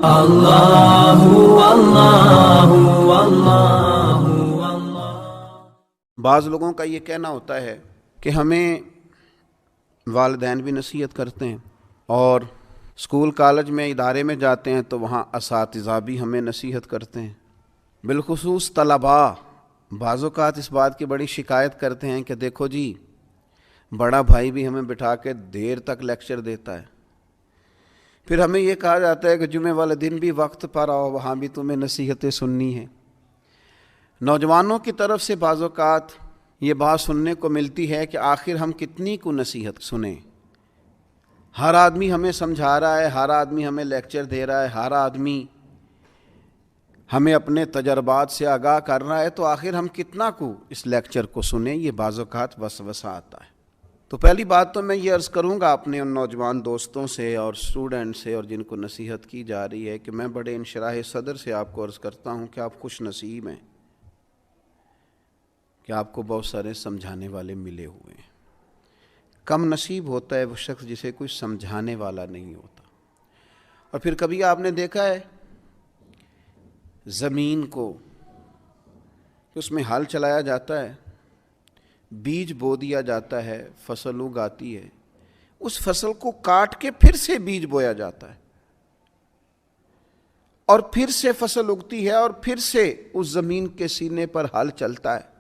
اللہ اللہ اللہ۔ بعض لوگوں کا یہ کہنا ہوتا ہے کہ ہمیں والدین بھی نصیحت کرتے ہیں، اور اسکول کالج میں ادارے میں جاتے ہیں تو وہاں اساتذہ بھی ہمیں نصیحت کرتے ہیں، بالخصوص طلباء بعض اوقات اس بات کی بڑی شکایت کرتے ہیں کہ دیکھو جی، بڑا بھائی بھی ہمیں بٹھا کے دیر تک لیکچر دیتا ہے، پھر ہمیں یہ کہا جاتا ہے کہ جمعے والے دن بھی وقت پر آؤ، وہاں بھی تمہیں نصیحتیں سننی ہیں۔ نوجوانوں کی طرف سے بعض اوقات یہ بات سننے کو ملتی ہے کہ آخر ہم کتنی کو نصیحت سنیں، ہر آدمی ہمیں سمجھا رہا ہے، ہر آدمی ہمیں لیکچر دے رہا ہے، ہر آدمی ہمیں اپنے تجربات سے آگاہ کر رہا ہے، تو آخر ہم کتنا کو اس لیکچر کو سنیں، یہ بعض اوقات وسوسہ آتا ہے۔ تو پہلی بات تو میں یہ عرض کروں گا اپنے ان نوجوان دوستوں سے اور اسٹوڈنٹ سے اور جن کو نصیحت کی جا رہی ہے کہ میں بڑے انشراح صدر سے آپ کو عرض کرتا ہوں کہ آپ خوش نصیب ہیں کہ آپ کو بہت سارے سمجھانے والے ملے ہوئے ہیں۔ کم نصیب ہوتا ہے وہ شخص جسے کوئی سمجھانے والا نہیں ہوتا۔ اور پھر کبھی آپ نے دیکھا ہے زمین کو کہ اس میں ہل چلایا جاتا ہے، بیج بو دیا جاتا ہے، فصل اگاتی ہے، اس فصل کو کاٹ کے پھر سے بیج بویا جاتا ہے، اور پھر سے فصل اگتی ہے، اور پھر سے اس زمین کے سینے پر ہل چلتا ہے۔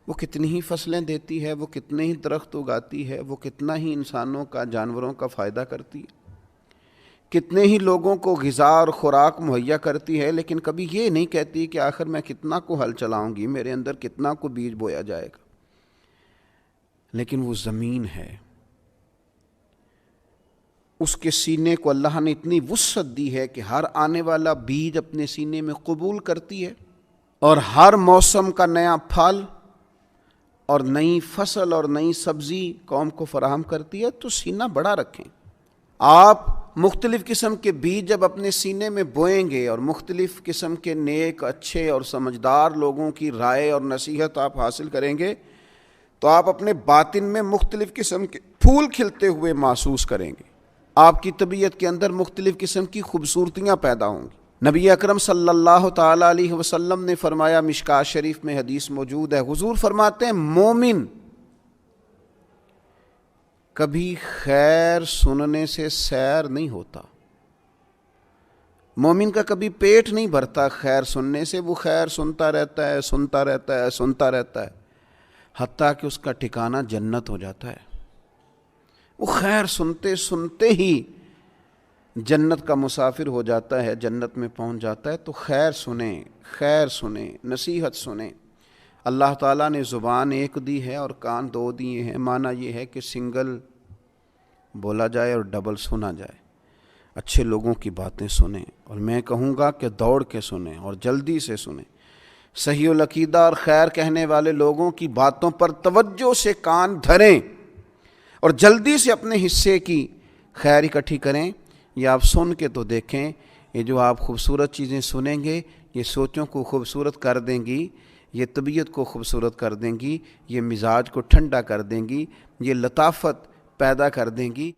وہ کتنی ہی فصلیں دیتی ہے، وہ کتنے ہی درخت اگاتی ہے، وہ کتنا ہی انسانوں کا، جانوروں کا فائدہ کرتی ہے، کتنے ہی لوگوں کو غذا اور خوراک مہیا کرتی ہے، لیکن کبھی یہ نہیں کہتی کہ آخر میں کتنا کو ہل چلاؤں گی، میرے اندر کتنا کو بیج بویا جائے گا۔ لیکن وہ زمین ہے، اس کے سینے کو اللہ نے اتنی وسعت دی ہے کہ ہر آنے والا بیج اپنے سینے میں قبول کرتی ہے، اور ہر موسم کا نیا پھل اور نئی فصل اور نئی سبزی قوم کو فراہم کرتی ہے۔ تو سینہ بڑا رکھیں۔ آپ مختلف قسم کے بیج جب اپنے سینے میں بوئیں گے اور مختلف قسم کے نیک، اچھے اور سمجھدار لوگوں کی رائے اور نصیحت آپ حاصل کریں گے، تو آپ اپنے باطن میں مختلف قسم کے پھول کھلتے ہوئے محسوس کریں گے، آپ کی طبیعت کے اندر مختلف قسم کی خوبصورتیاں پیدا ہوں گی۔ نبی اکرم صلی اللہ تعالیٰ علیہ وسلم نے فرمایا، مشکوٰۃ شریف میں حدیث موجود ہے، حضور فرماتے ہیں مومن کبھی خیر سننے سے سیر نہیں ہوتا، مومن کا کبھی پیٹ نہیں بھرتا خیر سننے سے، وہ خیر سنتا رہتا ہے، سنتا رہتا ہے، سنتا رہتا ہے، حتیٰ کہ اس کا ٹھکانہ جنت ہو جاتا ہے۔ وہ خیر سنتے سنتے ہی جنت کا مسافر ہو جاتا ہے، جنت میں پہنچ جاتا ہے۔ تو خیر سنیں، خیر سنیں، نصیحت سنیں۔ اللہ تعالیٰ نے زبان ایک دی ہے اور کان دو دیے ہیں، معنی یہ ہے کہ سنگل بولا جائے اور ڈبل سنا جائے۔ اچھے لوگوں کی باتیں سنیں، اور میں کہوں گا کہ دوڑ کے سنیں اور جلدی سے سنیں۔ صحیح العقیدہ اور خیر کہنے والے لوگوں کی باتوں پر توجہ سے کان دھریں اور جلدی سے اپنے حصے کی خیر اکٹھی کریں۔ یہ آپ سن کے تو دیکھیں، یہ جو آپ خوبصورت چیزیں سنیں گے، یہ سوچوں کو خوبصورت کر دیں گی، یہ طبیعت کو خوبصورت کر دیں گی، یہ مزاج کو ٹھنڈا کر دیں گی، یہ لطافت پیدا کر دیں گی۔